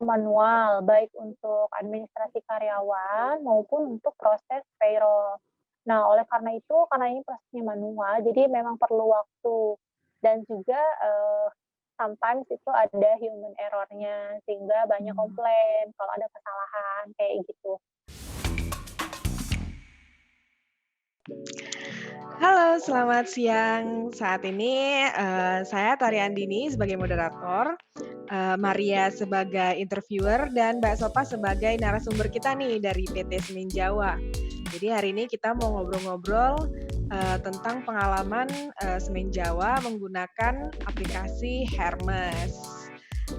manual, baik untuk administrasi karyawan maupun untuk proses payroll. Nah, oleh karena ini prosesnya manual, jadi memang perlu waktu dan juga, sometimes itu ada human error-nya, sehingga banyak Mmm. komplain kalau ada kesalahan, kayak gitu. Halo, selamat siang. Saat ini, saya Tari Andini sebagai moderator, Maria sebagai interviewer, dan Mbak Sopa sebagai narasumber kita nih dari PT Semen Jawa. Jadi hari ini kita mau ngobrol-ngobrol, tentang pengalaman, Semen Jawa menggunakan aplikasi Hermes.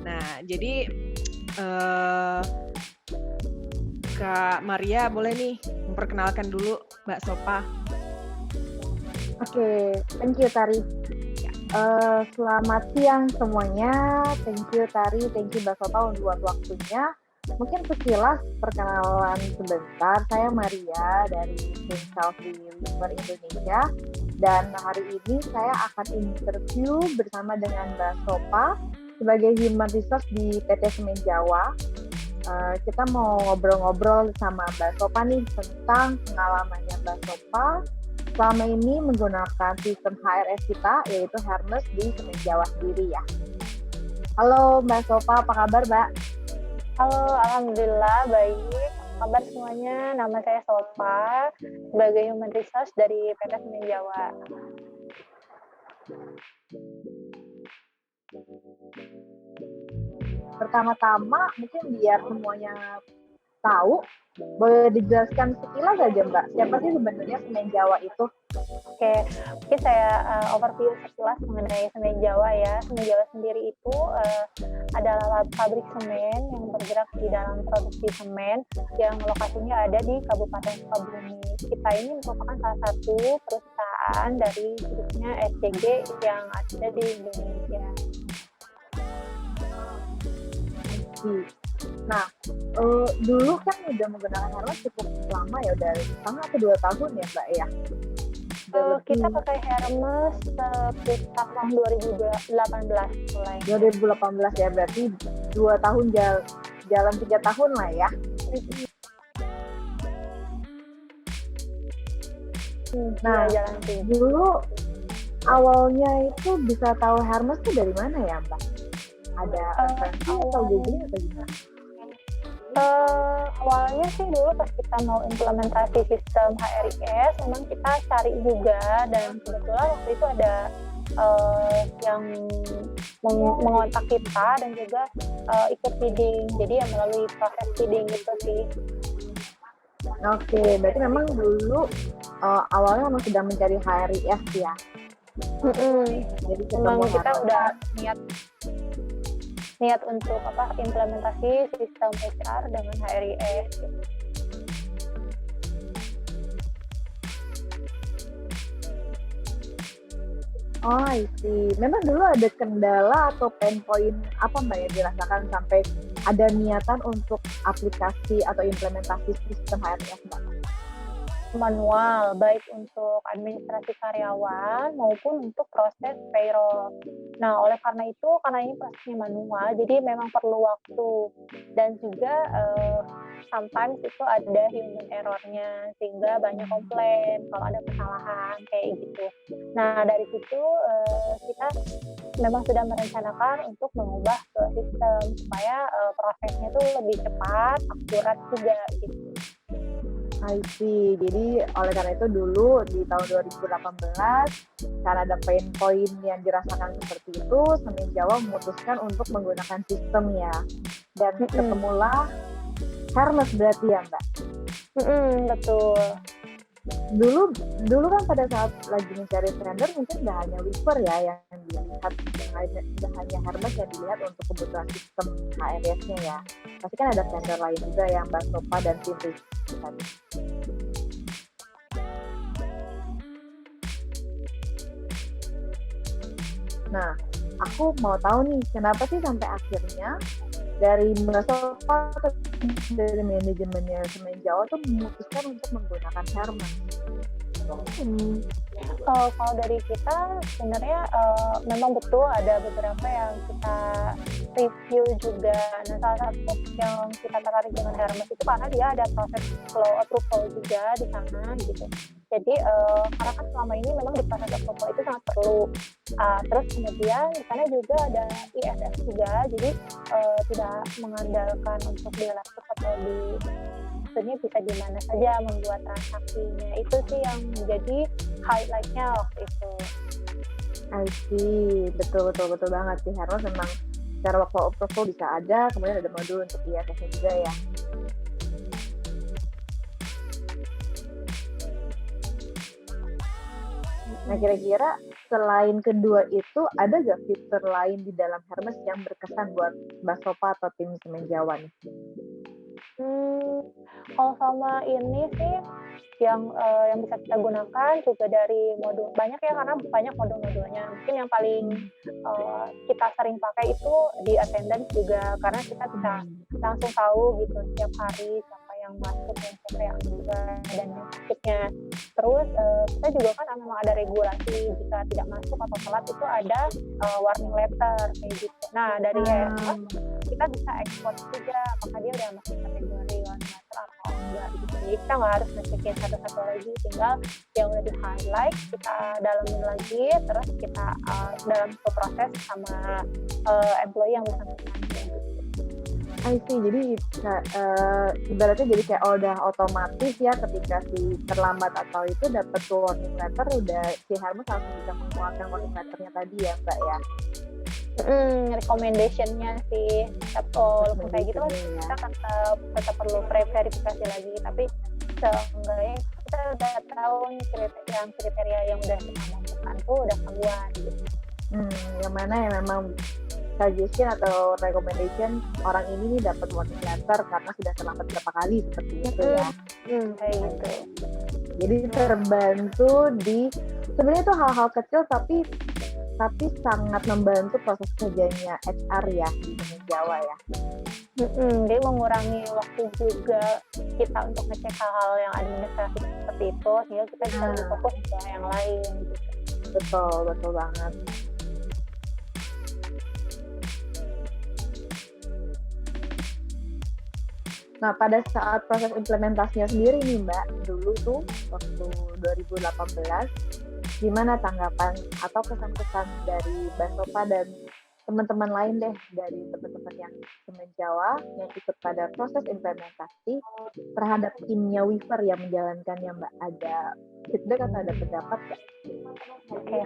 Nah, jadi, eee, Kak Maria boleh nih memperkenalkan dulu Mbak Sopa. Oke, thank you Tari. Ya. Selamat siang semuanya. Thank you Tari, thank you Mbak Sopa buat waktunya. Mungkin sekilas perkenalan sebentar, saya Maria dari tim Sales di Whisper Indonesia. Dan hari ini saya akan interview bersama dengan Mbak Sopa sebagai Human Resource di PT Semen Jawa. Kita mau ngobrol-ngobrol sama Mbak Sopa nih tentang pengalamannya Mbak Sopa selama ini menggunakan sistem HRS kita, yaitu Hermes di Semen Jawa sendiri ya. Halo Mbak Sopa, apa kabar Mbak? Halo, alhamdulillah baik. Apa kabar semuanya? Nama saya Sopa, sebagai Human Resource dari PT Semen Jawa. Pertama-tama mungkin biar semuanya tahu, boleh dijelaskan sekilas aja Mbak, siapa sih sebenarnya Semen Jawa itu? Oke, mungkin saya, overview sekilas mengenai Semen Jawa ya. Semen Jawa sendiri itu, adalah pabrik semen yang bergerak di dalam produksi semen yang lokasinya ada di Kabupaten Sukabumi. Kita ini merupakan salah satu perusahaan dari grupnya SCG yang ada di Indonesia. Nah, dulu kan udah menggunakan Hermes cukup lama ya, udah setengah atau 2 tahun ya Mbak ya? Udah Kita lebih pakai Hermes sekitar tahun 2018 mulai. 2018 ya, berarti 2 tahun jalan 3 tahun lah ya? Nah, Iya jalan sih. dulu awalnya itu bisa tahu Hermes tuh dari mana ya Mbak? Ada referensi atau googling atau gimana? Awalnya sih dulu pas kita mau implementasi sistem HRIS, memang kita cari juga dan kebetulan waktu itu ada, yang mengontak kita dan juga, ikut bidding. Jadi ya melalui proses bidding gitu sih. Oke, berarti memang dulu, awalnya memang sedang mencari HRIS ya? Jadi ketemu Memang kita Hermes. udah niat untuk implementasi sistem HR dengan HRIS gitu. Oh, I see. Memang dulu ada kendala atau pain point apa Mbak yang dirasakan sampai ada niatan untuk aplikasi atau implementasi sistem HRIS Mbak? Manual, baik untuk administrasi karyawan maupun untuk proses payroll. Nah, oleh karena ini prosesnya manual, jadi memang perlu waktu dan juga, sometimes itu ada human error-nya, sehingga banyak komplain kalau ada kesalahan, kayak gitu. Nah, dari situ, kita memang sudah merencanakan untuk mengubah ke sistem supaya, prosesnya tuh lebih cepat, akurat juga, gitu. I see. Jadi oleh karena itu dulu di tahun 2018 karena ada pain point yang dirasakan seperti itu, Semen Jawa memutuskan untuk menggunakan sistem ya. Dan ketemulah Hermes berarti ya Mbak? Betul. Dulu dulu kan pada saat lagi mencari vendor mungkin nggak hanya Whisper ya yang dilihat, nggak hanya Hermes yang dilihat untuk kebutuhan sistem HRS-nya ya. Pasti kan ada vendor lain juga yang Mbak Sopa dan tim riset. Nah, aku mau tahu nih kenapa sih sampai akhirnya dari Mbak Sopa atau dari manajemennya Semen Jawa tuh memutuskan untuk menggunakan Hermes? Mmm, kalau dari kita sebenarnya, memang betul ada beberapa yang kita review juga. Nah, salah satu yang kita tertarik dengan Hermes itu karena dia ada proses flow approval juga di sana gitu. Jadi, karena kan selama ini memang di proses approval itu sangat perlu. Terus kemudian di sana juga ada ISS juga, jadi, tidak mengandalkan untuk di laptop atau di maksudnya bisa di mana saja membuat transaksinya. Itu sih yang menjadi highlight-nya waktu itu. I see, betul betul betul banget sih, Hermes memang secara workflow approval bisa ada, kemudian ada modul untuk IFS-nya juga ya. Nah, kira-kira selain kedua itu, ada nggak fitur lain di dalam Hermes yang berkesan buat Mbak Sopa atau tim Semen Jawa nih? Kalau sama ini sih yang bisa kita gunakan juga dari modul banyak ya karena banyak modul-modulnya. Mungkin yang paling, kita sering pakai itu di attendance juga karena kita bisa langsung tahu gitu setiap hari siapa yang masuk dan siapa yang enggak dan exit-nya. Terus, kita juga kan memang ada regulasi jika tidak masuk atau telat itu ada, warning letter kayak gitu. Nah dari HRS kita bisa ekspor juga apakah dia udah masuk kategori warning letter atau enggak gitu. Jadi kita nggak harus ngecekin satu-satu lagi, tinggal yang udah di-highlight kita dalemin lagi, terus kita, dalam proses sama, employee yang bersangkutan kayak gitu. I see, jadi ibaratnya jadi kayak udah otomatis ya ketika si terlambat atau itu dapat warning letter, udah si Hermes langsung bisa mengeluarkan warning letternya tadi ya, Mbak, ya? Recommendation-nya sih, walaupun kayak gitu kan Recommendation-nya ya. kita tetap perlu verifikasi lagi, tapi seenggaknya kita udah tahu nih kriteria yang udah kita masukkan tuh udah keluar gitu. Yang mana yang memang suggestion atau recommendation orang ini nih dapat warning letter karena sudah terlambat berapa kali seperti itu ya. Kayak gitu. Jadi terbantu di sebenarnya itu hal-hal kecil tapi sangat membantu proses kerjanya HR ya di Semen Jawa ya. Jadi mengurangi waktu juga kita untuk ngecek hal-hal yang administratif seperti itu, sehingga kita bisa lebih fokus ke yang lain gitu. Betul, betul banget. Nah, pada saat proses implementasinya sendiri nih Mbak, dulu tuh waktu 2018, gimana tanggapan atau kesan-kesan dari Mbak Sopa dan teman-teman lain deh dari teman-teman yang Semen Jawa yang ikut pada proses implementasi terhadap timnya Weaver yang menjalankannya Mbak? Ada feedback atau ada pendapat nggak? Oke.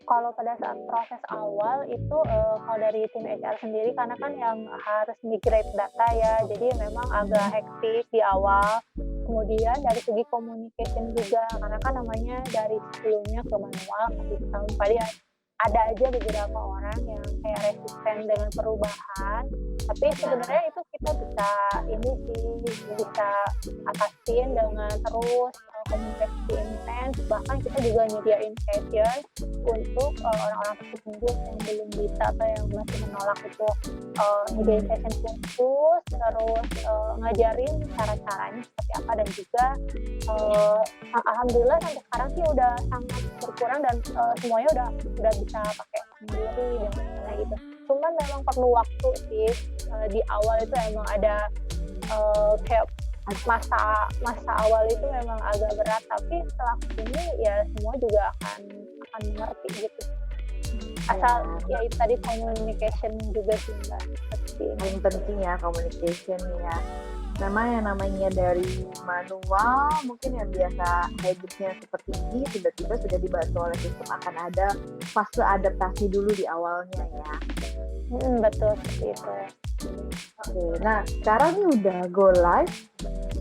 Kalau pada saat proses awal itu, kalau dari tim HR sendiri karena kan yang harus migrate data ya, jadi memang agak hektik di awal. Kemudian dari segi communication juga, karena kan namanya dari sebelumnya ke manual ke sistem, paling ada aja beberapa orang yang kayak resisten dengan perubahan. Tapi sebenarnya itu kita bisa bisa atasin dengan terus komunikasi intens, bahkan kita juga nyediain session untuk orang-orang tersebut yang belum bisa atau yang masih menolak itu, nyediain session khusus, terus ngajarin cara-caranya seperti apa dan juga alhamdulillah sampai sekarang sih udah sangat berkurang dan semuanya udah bisa pakai sendiri dan kayak gitu. Cuman memang perlu waktu sih, di awal itu emang ada kayak masa awal itu memang agak berat, tapi setelah kesini ya semua juga akan mengerti gitu. Asal ya itu tadi communication juga sih Mbak, penting. Paling penting ya communication ya. Memang yang namanya dari manual mungkin yang biasa habitnya seperti ini tiba-tiba sudah dibantu oleh sistem akan ada fase adaptasi dulu di awalnya ya. Betul seperti itu. Oke, nah sekarang ini udah go live,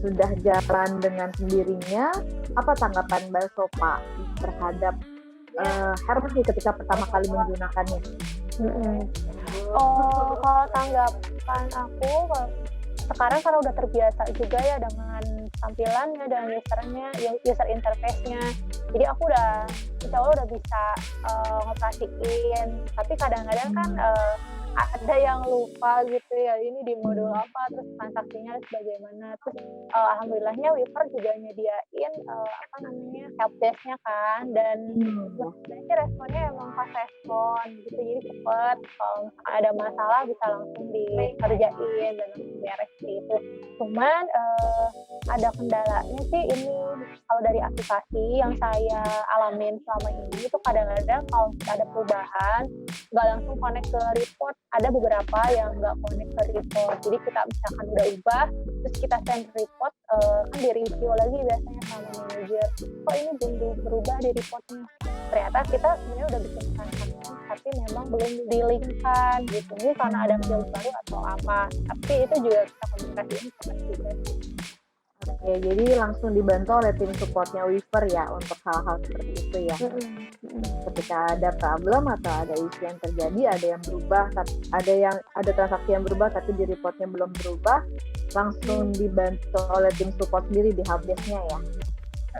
sudah jalan dengan sendirinya. Apa tanggapan Mbak Sopa terhadap Hermes ketika pertama kali menggunakannya? Kalau tanggapan aku sekarang karena udah terbiasa juga ya dengan tampilannya dan user interface-nya. Jadi aku insya Allah udah bisa ngoperasiin. Tapi kadang-kadang kan ada yang lupa gitu ya, ini di modul apa, terus transaksinya harus bagaimana. Terus, alhamdulillahnya Weaver juga nyediain, apa namanya, helpdesk-nya kan, dan Ya. sebenarnya sih responnya emang pas respon gitu, jadi cepet, kalau misalkan ada masalah bisa langsung dikerjain dan langsung beres gitu. Cuman, ada kendalanya sih ini, kalau dari aplikasi yang saya alamin selama ini tuh kadang-kadang kalau ada perubahan, nggak langsung connect ke report, ada beberapa yang nggak connect ke report. Jadi kita misalkan udah ubah, terus kita send report, kan di-review lagi biasanya sama manajer, "Kok ini belum berubah di reportnya?" Ternyata kita sebenarnya udah bikin transaksi, tapi memang belum di-link-kan gitu. Ini karena ada field baru atau apa, tapi itu juga kita komunikasiin cepet juga sih. Oke, jadi langsung dibantu oleh tim supportnya Weaver ya untuk hal-hal seperti itu ya. Mhm, mhm. Ketika ada problem atau ada isu yang terjadi, ada yang berubah, ada transaksi yang berubah tapi di reportnya belum berubah, langsung dibantu oleh tim support sendiri di helpdesk-nya ya.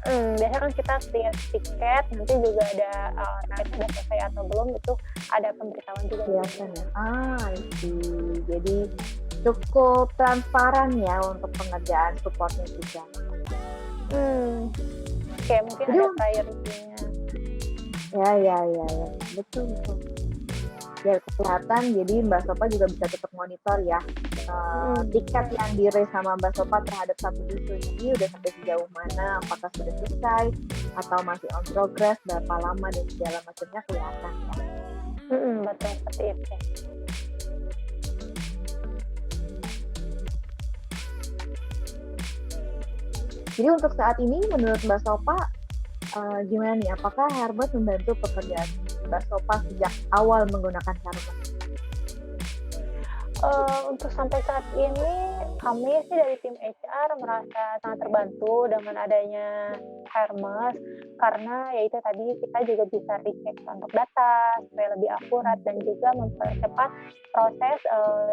Biasanya kan kita create tiket, nanti juga ada, tiketnya udah selesai atau belum, itu ada pemberitahuan juga di situ. Biasanya. I see. Jadi cukup transparan ya untuk pengerjaan supportnya juga. Hmm, kayak mungkin Jadi ada priority-nya. ya. Betul, betul. Biar kelihatan, jadi Mbak Sopa juga bisa tetap monitor ya, tiket yang di-raise sama Mbak Sopa terhadap satu isu ini udah sampai sejauh mana, apakah sudah selesai atau masih on progress, berapa lama dan segala macamnya kelihatan ya. Betul, seperti itu. Jadi untuk saat ini menurut Mbak Sopa, gimana nih? Apakah Hermes membantu pekerjaan Mbak Sopa sejak awal menggunakan Hermes? Untuk sampai saat ini, kami sih dari tim HR merasa sangat terbantu dengan adanya Hermes, karena ya itu tadi kita juga bisa recheck untuk data supaya lebih akurat dan juga mempercepat proses,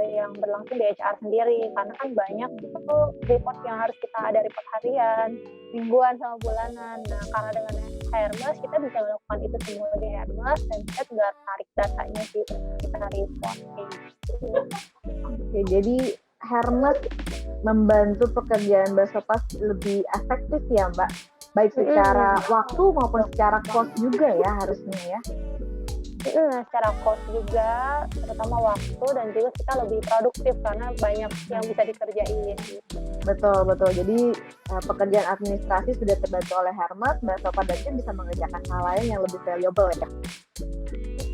yang berlangsung di HR sendiri. Karena kan banyak itu report yang harus kita ada report harian, mingguan, sama bulanan. Nah, karena dengan Hermes kita bisa melakukan itu semua di Hermes dan kita tinggal tarik datanya sih, kita report kayak gitu. Oke, jadi Hermes membantu pekerjaan Mbak Sopa lebih efektif ya Mbak? Baik secara waktu maupun secara cost juga ya harusnya ya? Secara cost juga, terutama waktu dan juga kita lebih produktif karena banyak yang bisa dikerjain gitu. Betul. Jadi pekerjaan administrasi sudah terbantu oleh Hermes, Mbak Sopa dan tim bisa mengerjakan hal lain yang lebih valuable ya?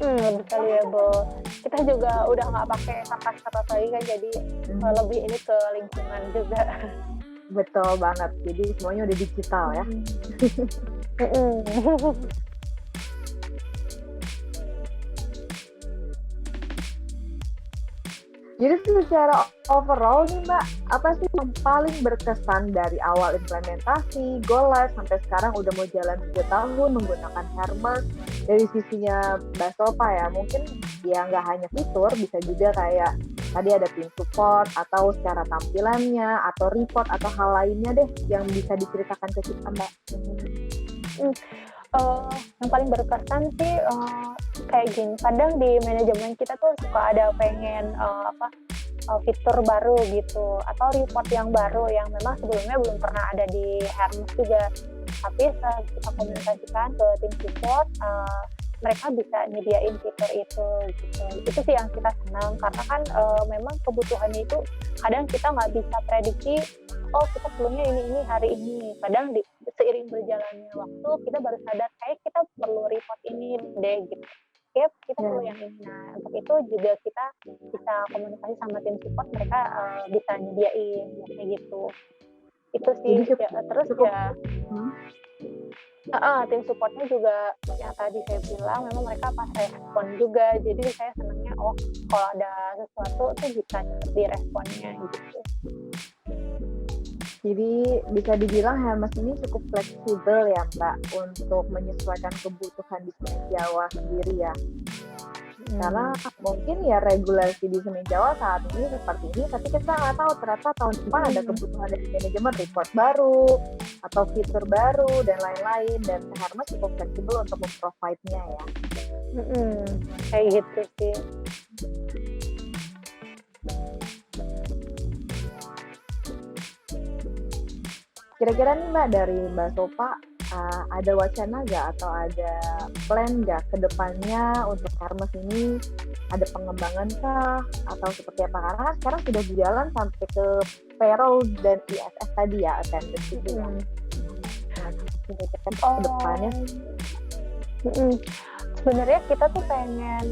Lebih valuable. Kita juga udah nggak pakai kertas-kertas lagi kan, jadi lebih ini ke lingkungan juga. Betul banget, jadi semuanya udah digital ya. Jadi secara overall nih Mbak, apa sih yang paling berkesan dari awal implementasi, go live, sampai sekarang udah mau jalan 3 tahun menggunakan Hermes, dari sisinya Mbak Sopa ya, mungkin ya nggak hanya fitur, bisa juga kayak tadi ada tim support, atau secara tampilannya, atau report, atau hal lainnya deh yang bisa diceritakan ke kita Mbak. Yang paling berkesan sih, kayak gini, kadang di manajemen kita tuh suka ada pengen, fitur baru gitu, atau report yang baru yang memang sebelumnya belum pernah ada di Hermes juga. Tapi setelah kita komunikasikan ke tim support, mereka bisa nyediain fitur itu gitu. Itu sih yang kita senang karena kan, memang kebutuhannya itu kadang kita nggak bisa prediksi, oh kita perlunya ini hari ini. Kadang seiring berjalannya waktu kita baru sadar kayak kita perlu report ini deh gitu. Kayak kita perlu yang ini. Nah, untuk itu juga kita bisa komunikasi sama tim support, mereka bisa nyediain kayak gitu. Itu sih ya, terus ya tim supportnya juga yang tadi saya bilang memang mereka pas respon juga. Jadi saya senangnya kalau ada sesuatu tuh bisa cepet diresponnya gitu. Jadi bisa dibilang Hermes ini cukup fleksibel ya Mbak untuk menyesuaikan kebutuhan di Semen Jawa sendiri ya. Karena mungkin ya regulasi di Semen Jawa saat ini seperti ini, tapi kita nggak tahu ternyata tahun depan ada kebutuhan dari manajemen report baru atau fitur baru dan lain-lain, dan Hermes cukup fleksibel untuk memprovide-nya ya. Kayak gitu sih. Kira-kira nih Mbak, dari Mbak Sopa, ada wacana nggak atau ada plan nggak ke depannya untuk Hermes ini? Ada pengembangan kah? Atau seperti apa? Karena kan sekarang sudah berjalan sampai ke payroll dan ISS tadi ya, attendance itu ya. Nah, kira-kira ke depannya Sebenarnya kita tuh pengen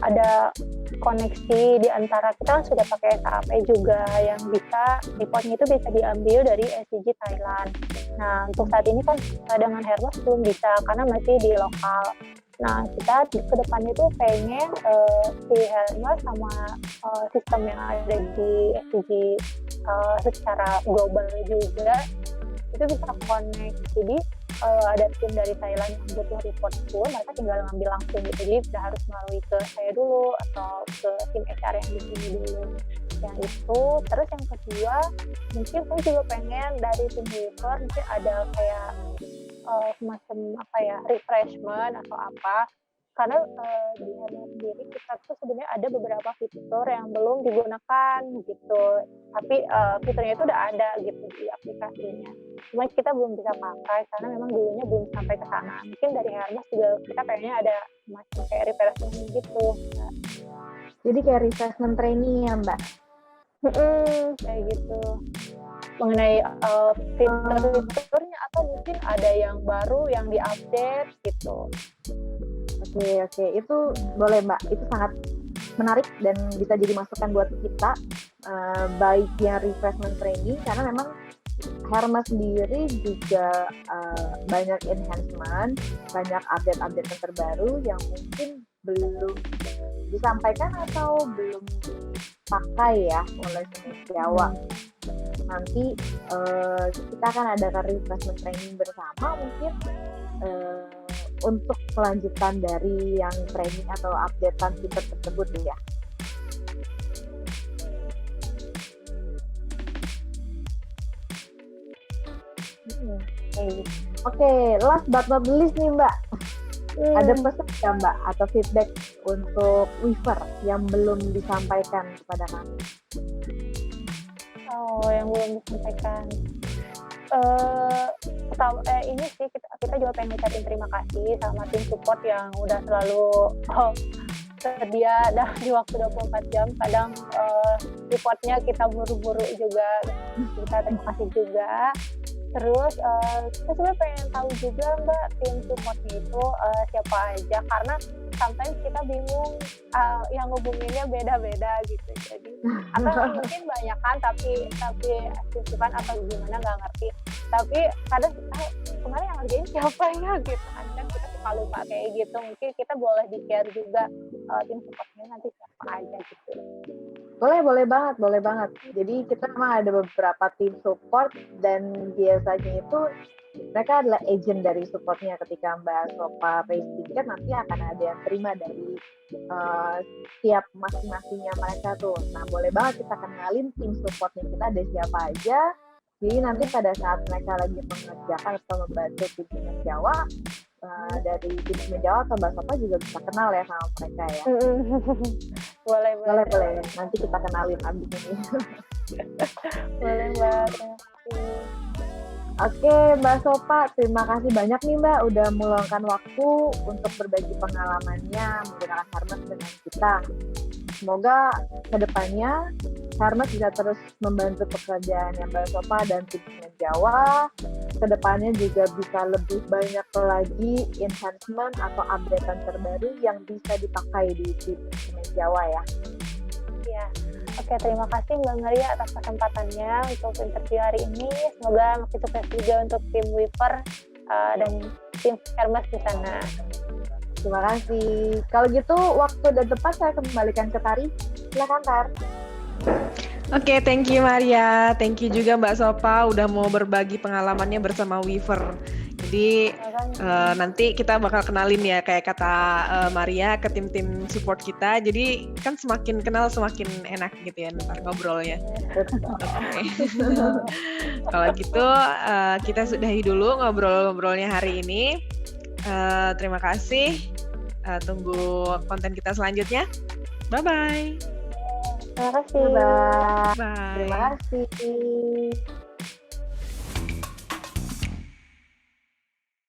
ada koneksi di antara kita kan sudah pakai SAP juga yang bisa reportnya itu bisa diambil dari SDG Thailand. Nah untuk saat ini kan dengan Hermes belum bisa karena masih di lokal. Nah kita ke depannya itu pengen si Hermes sama sistem yang ada di SDG secara global juga itu bisa connect. Jadi ada tim dari Thailand yang butuh report pun mereka tinggal ngambil langsung gitu, jadi tidak harus melalui ke saya dulu atau ke tim HR yang di sini dulu. Yang itu, terus yang kedua mungkin saya juga pengen dari tim Weaver mungkin ada kayak semacam apa ya, refreshment atau apa, karena di Hermes sendiri kita tuh sebenarnya ada beberapa fitur yang belum digunakan gitu, tapi fiturnya itu udah ada gitu di aplikasinya. Cuma kita belum bisa pakai karena memang dulunya belum sampai ke sana. Mungkin dari Hermes juga kita kayaknya ada macam kayak refreshment gitu. jadi kayak refreshment training ya Mbak? Kayak gitu. Mengenai fitur-fiturnya atau mungkin ada yang baru yang diupdate gitu. Oke, itu boleh Mbak. Itu sangat menarik dan bisa jadi masukan buat kita, baik yang refreshment training, karena memang Hermes sendiri juga banyak enhancement, banyak update-update yang terbaru yang mungkin belum disampaikan atau belum dipakai ya oleh Semen Jawa. Nanti kita akan adakan refreshment training bersama mungkin untuk kelanjutan dari yang training atau updatean fitur tersebut ya. Oke, last but not least nih Mbak, ada pesan nggak Mbak atau feedback untuk Weaver yang belum disampaikan kepada kami? Yang belum disampaikan. Ini sih kita juga pengen ucapin terima kasih sama tim support yang udah selalu sedia di waktu 24 jam. Kadang reportnya kita buru-buru juga, kita terima kasih juga. Terus kita sebenarnya pengen tahu juga Mbak tim supportnya itu siapa aja, karena sometimes kita bingung yang ngubunginnya beda-beda gitu. Jadi atau mungkin banyak kan tapi sisipan atau gimana nggak ngerti. Tapi kadang kemarin yang ngerjain siapa ya gitu. Kadang kita suka lupa kayak gitu. Mungkin kita boleh di-share juga tim supportnya nanti siapa aja gitu. Boleh banget. Jadi kita memang ada beberapa tim support dan biasanya itu mereka adalah agent dari supportnya. Ketika Mbak Sopa raise ticket nanti akan ada yang terima dari setiap masing-masingnya mereka tuh. Nah boleh banget kita kenalin tim supportnya kita ada siapa aja. Jadi nanti pada saat mereka lagi mengerjakan atau membantu tim Semen Jawa, dari tim Semen Jawa atau Mbak Sopa juga bisa kenal ya sama mereka ya. Boleh. Nanti kita kenalin abis ini. Boleh Mbak. Oke Mbak Sopa, terima kasih banyak nih Mbak udah meluangkan waktu untuk berbagi pengalamannya menggunakan Hermes dengan kita. Semoga kedepannya Hermes bisa terus membantu pekerjaan yang Mbak Sopa dan tim Semen Jawa. Kedepannya juga bisa lebih banyak lagi enhancement atau updatean terbaru yang bisa dipakai di tim Semen Jawa ya. Iya. Oke, terima kasih Mbak Maria atas kesempatannya untuk interview hari ini. Semoga makin sukses juga untuk tim Weaver dan tim Hermes di sana. Terima kasih. Kalau gitu, waktu dan tempat saya kembalikan ke Tari. Silakan Tar. Oke, thank you Maria. Thank you juga Mbak Sopa udah mau berbagi pengalamannya bersama Weaver. Jadi nanti kita bakal kenalin ya kayak kata Maria ke tim-tim support kita. Jadi kan semakin kenal semakin enak gitu ya ntar ngobrolnya. Okay. Kalau gitu kita sudahi dulu ngobrol-ngobrolnya hari ini. Terima kasih. Tunggu konten kita selanjutnya. Bye-bye. Terima kasih. Bye-bye. Bye. Terima kasih.